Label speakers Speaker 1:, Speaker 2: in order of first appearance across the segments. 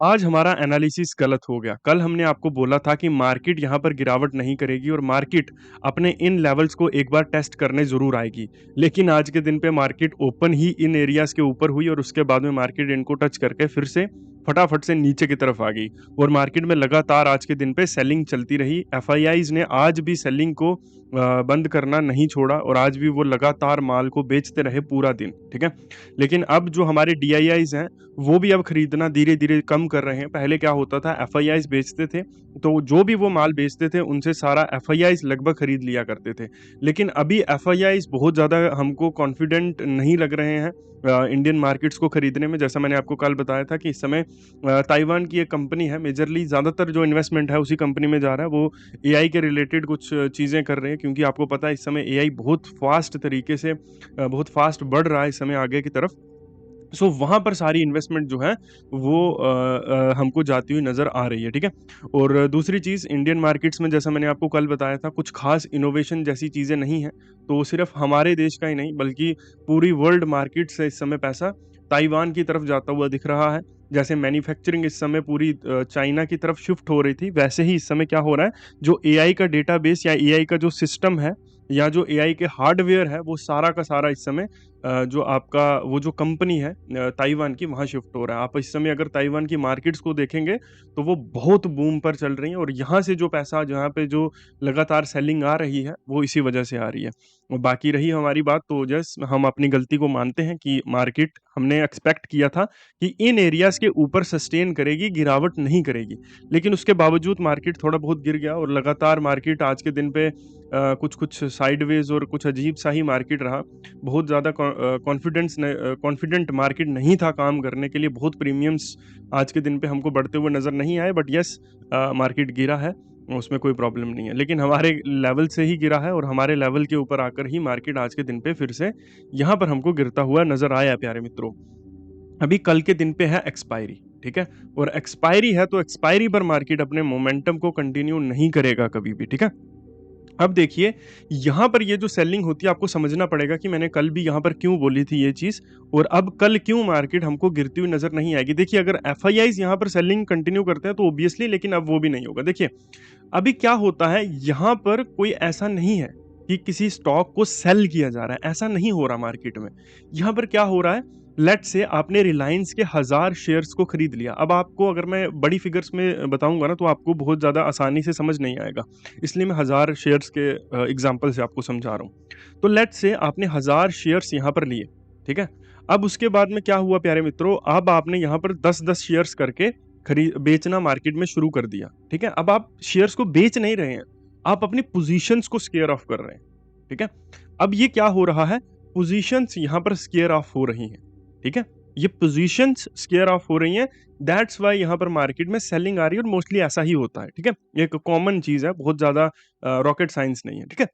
Speaker 1: आज हमारा एनालिसिस गलत हो गया। कल हमने आपको बोला था कि मार्केट यहाँ पर गिरावट नहीं करेगी और मार्केट अपने इन लेवल्स को एक बार टेस्ट करने ज़रूर आएगी। लेकिन आज के दिन पे मार्केट ओपन ही इन एरियाज़ के ऊपर हुई और उसके बाद में मार्केट इनको टच करके फिर से फटाफट से नीचे की तरफ आ गई और मार्केट में लगातार आज के दिन पे सेलिंग चलती रही। एफआईआईज़ ने आज भी सेलिंग को बंद करना नहीं छोड़ा और आज भी वो लगातार माल को बेचते रहे पूरा दिन, ठीक है? लेकिन अब जो हमारे डीआईआईज़ हैं वो भी अब खरीदना धीरे-धीरे कम कर रहे हैं। पहले क्या होता था एफआईआईज़ बेचते थे, तो जो भी वो माल बेचते थे उनसे सारा एफआईआईज़ लगभग खरीद लिया करते थे। लेकिन अभी एफआईआईज़ बहुत ज़्यादा हमको कॉन्फिडेंट नहीं लग रहे हैं इंडियन मार्केट्स को खरीदने में। जैसा मैंने आपको कल बताया था कि इस समय ताइवान की एक कंपनी है, मेजरली ज़्यादातर जो इन्वेस्टमेंट है उसी कंपनी में जा रहा है। वो एआई के रिलेटेड कुछ चीज़ें कर रहे हैं क्योंकि आपको पता है इस समय एआई बहुत फ़ास्ट तरीके से बहुत फ़ास्ट बढ़ रहा है इस समय आगे की तरफ। सो वहाँ पर सारी इन्वेस्टमेंट जो है वो हमको जाती हुई नज़र आ रही है, ठीक है? और दूसरी चीज़ इंडियन मार्केट्स में जैसा मैंने आपको कल बताया था कुछ ख़ास इनोवेशन जैसी चीज़ें नहीं हैं। तो सिर्फ़ हमारे देश का ही नहीं बल्कि पूरी वर्ल्ड मार्केट से इस समय पैसा ताइवान की तरफ जाता हुआ दिख रहा है। जैसे मैन्युफैक्चरिंग इस समय पूरी चाइना की तरफ शिफ्ट हो रही थी, वैसे ही इस समय क्या हो रहा है, जो एआई का डेटाबेस या एआई का जो सिस्टम है या जो एआई के हार्डवेयर है, वो सारा का सारा इस समय जो आपका वो जो कंपनी है ताइवान की वहाँ शिफ्ट हो रहा है। आप इस समय अगर ताइवान की मार्केट्स को देखेंगे तो वो बहुत बूम पर चल रही हैं और यहाँ से जो पैसा जहाँ पे जो लगातार सेलिंग आ रही है वो इसी वजह से आ रही है। और बाकी रही हमारी बात तो जस्ट हम अपनी गलती को मानते हैं कि मार्केट हमने एक्सपेक्ट किया था कि इन एरियाज़ के ऊपर सस्टेन करेगी, गिरावट नहीं करेगी। लेकिन उसके बावजूद मार्केट थोड़ा बहुत गिर गया और लगातार मार्केट आज के दिन पे कुछ-कुछ साइडवेज़ और कुछ अजीब-सा ही मार्केट रहा। बहुत ज़्यादा कॉन्फिडेंट मार्केट नहीं था काम करने के लिए, बहुत प्रीमियम्स आज के दिन पे हमको बढ़ते हुए नज़र नहीं आए बट येस मार्केट गिरा है, उसमें कोई प्रॉब्लम नहीं है। लेकिन हमारे लेवल से ही गिरा है और हमारे लेवल के ऊपर आकर ही मार्केट आज के दिन पे फिर से यहाँ पर हमको गिरता हुआ नज़र आया प्यारे मित्रों। अभी कल के दिन पे है एक्सपायरी, ठीक है? और एक्सपायरी है तो एक्सपायरी पर मार्केट अपने मोमेंटम को कंटिन्यू नहीं करेगा कभी भी, ठीक है? अब देखिए, यहाँ पर ये जो सेलिंग होती है आपको समझना पड़ेगा कि मैंने कल भी यहाँ पर क्यों बोली थी ये चीज़ और अब कल क्यों मार्केट हमको गिरती हुई नज़र नहीं आएगी। देखिए अगर एफआईआईज़ यहाँ पर सेलिंग कंटिन्यू करते हैं तो ऑब्वियसली लेकिन अब वो भी नहीं होगा। देखिए, अभी क्या होता है यहाँ पर कोई ऐसा नहीं है कि किसी स्टॉक को सेल किया जा रहा है, ऐसा नहीं हो रहा मार्केट में। यहाँ पर क्या हो रहा है, लेट्स से आपने रिलायंस के 1000 शेयर्स को खरीद लिया। अब आपको अगर मैं बड़ी फिगर्स में बताऊँगा ना तो आपको बहुत ज़्यादा आसानी से समझ नहीं आएगा। इसलिए मैं 1000 शेयर्स के एग्ज़ाम्पल से आपको समझा रहा हूँ। तो लेट्स से आपने 1000 शेयर्स यहाँ पर लिए, ठीक है? अब उसके बाद में क्या हुआ प्यारे मित्रों, अब आपने यहाँ पर 10-10 शेयर्स करके बेचना मार्केट में शुरू कर दिया, ठीक है? अब आप शेयर्स को बेच नहीं रहे हैं, आप अपनी पोज़ीशंस को स्क्वेयर ऑफ कर रहे हैं, ठीक है? अब ये क्या हो रहा है, पोज़ीशंस यहाँ पर स्क्वेयर ऑफ हो रही हैं, ठीक है? ये पोज़ीशंस स्क्वेयर ऑफ हो रही हैं, दैट्स व्हाई यहाँ पर मार्केट में सेलिंग आ रही है और मोस्टली ऐसा ही होता है, ठीक है? ये एक कॉमन चीज़ है, बहुत ज़्यादा रॉकेट साइंस नहीं है, ठीक है?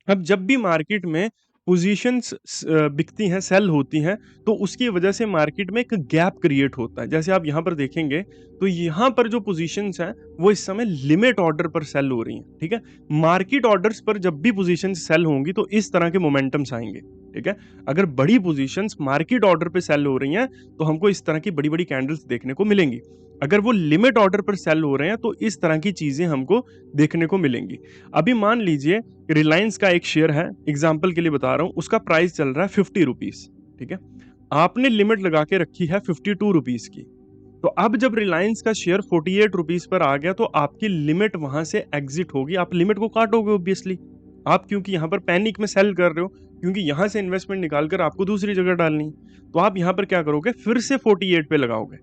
Speaker 1: अब जब भी मार्केट में पोजीशंस बिकती हैं, सेल होती हैं, तो उसकी वजह से मार्केट में एक गैप क्रिएट होता है। जैसे आप यहाँ पर देखेंगे, तो यहाँ पर जो पोजीशंस हैं, वो इस समय लिमिट ऑर्डर पर सेल हो रही हैं, ठीक है? मार्केट ऑर्डर्स पर जब भी पोजीशंस सेल होंगी, तो इस तरह के मोमेंटम्स आएँगे, ठीक है? अगर बड़ी पोजीशंस मार्केट ऑर्डर पे सेल हो रही हैं, तो हमको इस तरह की बड़ी-बड़ी कैंडल्स देखने को मिलेंगी। अगर वो लिमिट ऑर्डर पर सेल हो रहे हैं, तो इस तरह की चीज़ें हमको देखने को मिलेंगी। अभी मान लीजिए रिलायंस का एक शेयर है, एग्जांपल के लिए बता रहा हूँ, उसका प्राइस चल रहा है ₹50, ठीक है? आपने लिमिट लगा के रखी है ₹52 की। तो अब जब रिलायंस का शेयर ₹48 पर आ गया तो आपकी लिमिट वहाँ से एग्ज़िट होगी, आप लिमिट को काटोगे ऑब्वियसली। आप क्योंकि यहाँ पर पैनिक में सेल कर रहे हो, क्योंकि यहाँ से इन्वेस्टमेंट निकाल कर आपको दूसरी जगह डालनी है। तो आप यहाँ पर क्या करोगे, फिर से 48 पे लगाओगे।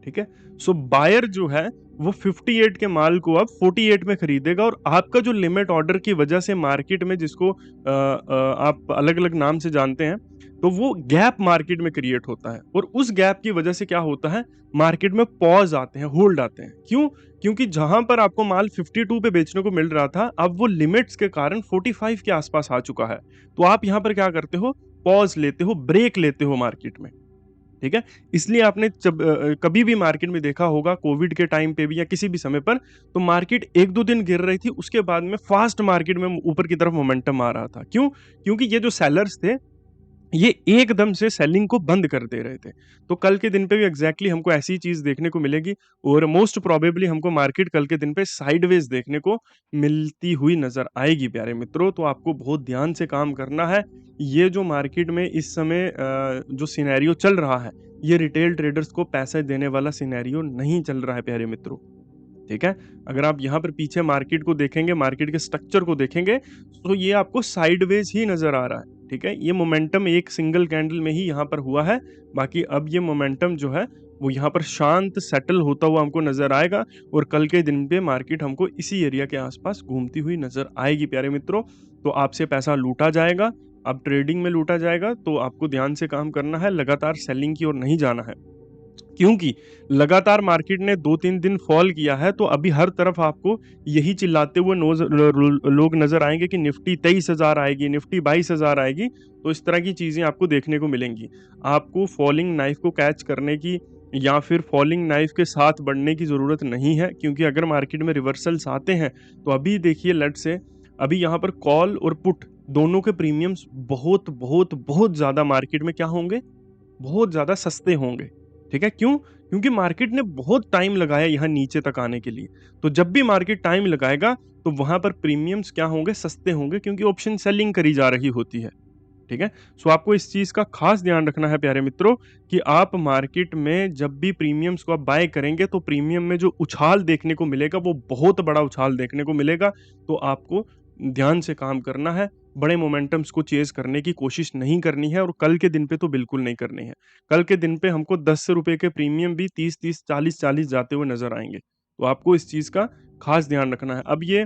Speaker 1: ठीक है? सो बायर जो है वो 58 के माल को अब 48 में खरीदेगा और आपका जो लिमिट ऑर्डर की वजह से मार्केट में जिसको आप अलग-अलग नाम से जानते हैं, तो वो गैप मार्केट में क्रिएट होता है और उस गैप की वजह से क्या होता है, मार्केट में पॉज़ आते हैं, होल्ड आते हैं। क्यों? क्योंकि जहाँ पर आपको माल 52 पे बेचने को मिल रहा था, अब वो लिमिट्स के कारण 45 के आसपास आ चुका है। तो आप यहाँ पर क्या करते हो, पॉज़ लेते हो, ब्रेक लेते हो मार्केट में। ठीक है? इसलिए आपने जब कभी भी मार्केट में देखा होगा कोविड के टाइम पे भी या किसी भी समय पर, तो मार्केट 1-2 दिन गिर रही थी, उसके बाद में फास्ट मार्केट में ऊपर की तरफ मोमेंटम आ रहा था। क्यों? क्योंकि ये जो सेलर्स थे, ये एकदम से सेलिंग को बंद कर दे रहे थे। तो कल के दिन पे भी एग्ज़ैक्टली हमको ऐसी ही चीज़ देखने को मिलेगी और मोस्ट प्रोबेबली हमको मार्केट कल के दिन पे साइडवेज़ देखने को मिलती हुई नज़र आएगी प्यारे मित्रों। तो आपको बहुत ध्यान से काम करना है। ये जो मार्केट में इस समय जो सिनेरियो चल रहा है, ये रिटेल ट्रेडर्स को पैसे देने वाला सिनेरियो नहीं चल रहा है प्यारे मित्रों। ठीक है? अगर आप यहाँ पर पीछे मार्केट को देखेंगे, मार्केट के स्ट्रक्चर को देखेंगे, तो ये आपको साइडवेज़ ही नज़र आ रहा है, ठीक है? ये मोमेंटम एक सिंगल कैंडल में ही यहाँ पर हुआ है, बाकी अब ये मोमेंटम जो है, वो यहाँ पर शांत सेटल होता हुआ हमको नज़र आएगा और कल के दिन पे मार्केट हमको इसी एरिया के आस-पास घूमती हुई नज़र आएगी प्यारे मित्रों। तो आपसे पैसा लूटा जाएगा, अब ट्रेडिंग में लूटा जाएगा, तो आपको ध्यान से काम करना है, लगातार सेलिंग की ओर नहीं जाना है। क्योंकि लगातार मार्केट ने 2-3 दिन फॉल किया है, तो अभी हर तरफ आपको यही चिल्लाते हुए लोग नज़र आएँगे कि निफ्टी 23,000 आएगी, निफ्टी 22,000 आएगी, तो इस तरह की चीज़ें आपको देखने को मिलेंगी। आपको फॉलिंग नाइफ को कैच करने की या फिर फॉलिंग नाइफ के साथ बढ़ने की ज़रूरत नहीं है, क्योंकि अगर मार्केट में रिवर्सल्स आते हैं, तो अभी देखिए लेट्स से अभी यहाँ पर कॉल और पुट दोनों के प्रीमियम्स बहुत, बहुत, बहुत ज़्यादा मार्केट में क्या होंगे? बहुत ज़्यादा सस्ते होंगे, ठीक है? क्यों? क्योंकि मार्केट ने बहुत टाइम लगाया यहाँ नीचे तक आने के लिए। तो जब भी मार्केट टाइम लगाएगा, तो वहाँ पर प्रीमियम्स क्या होंगे? सस्ते होंगे क्योंकि ऑप्शन सेलिंग करी जा रही होती है, ठीक है? सो आपको इस चीज़ का ख़ास ध्यान रखना है प्यारे मित्रों कि आप मार्केट में जब भी प्रीमियम्स को आप बाय करेंगे, तो प्रीमियम में जो उछाल देखने को मिलेगा, वो बहुत बड़ा उछाल देखने को मिलेगा। तो आपको ध्यान से काम करना है, बड़े मोमेंटम्स को चेज़ करने की कोशिश नहीं करनी है और कल के दिन पे तो बिल्कुल नहीं करनी है। कल के दिन पे हमको ₹10 के प्रीमियम भी 30-30, 40-40 जाते हुए नज़र आएँगे। तो आपको इस चीज़ का ख़ास ध्यान रखना है। अब ये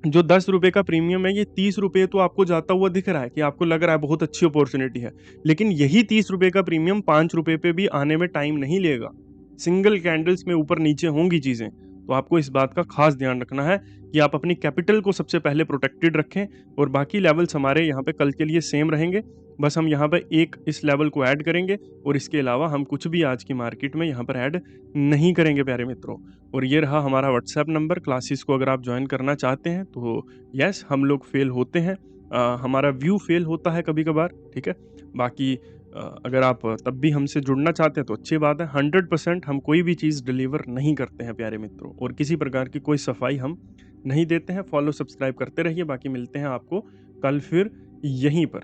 Speaker 1: जो ₹10 का प्रीमियम है, ये ₹30 तो आपको जाता हुआ दिख रहा है कि आपको लग रहा है बहुत अच्छी अपॉर्च्युनिटी है। लेकिन यही ₹30 का प्रीमियम ₹5 पे भी आने में टाइम नहीं लेगा। सिंगल कैंडल्स में ऊपर-नीचे होंगी चीज़ें। तो आपको इस बात का ख़ास ध्यान रखना है कि आप अपनी कैपिटल को सबसे पहले प्रोटेक्टेड रखें और बाकी लेवल्स हमारे यहाँ पे कल के लिए सेम रहेंगे। बस हम यहाँ पे एक इस लेवल को ऐड करेंगे और इसके अलावा हम कुछ भी आज की मार्केट में यहाँ पर ऐड नहीं करेंगे प्यारे मित्रों। और ये रहा हमारा व्हाट्सएप नंबर, क्लासेस को अगर आप जॉइन करना चाहते हैं तो यस, हम लोग फेल होते हैं। हमारा व्यू फेल होता है कभी-कभार, ठीक है? बाकी अगर आप तब भी हमसे जुड़ना चाहते हैं तो अच्छी बात है। 100% हम कोई भी चीज़ डिलीवर नहीं करते हैं प्यारे मित्रों और किसी प्रकार की कोई सफाई हम नहीं देते हैं। फॉलो, सब्सक्राइब करते रहिए। बाकी मिलते हैं आपको कल फिर यहीं पर।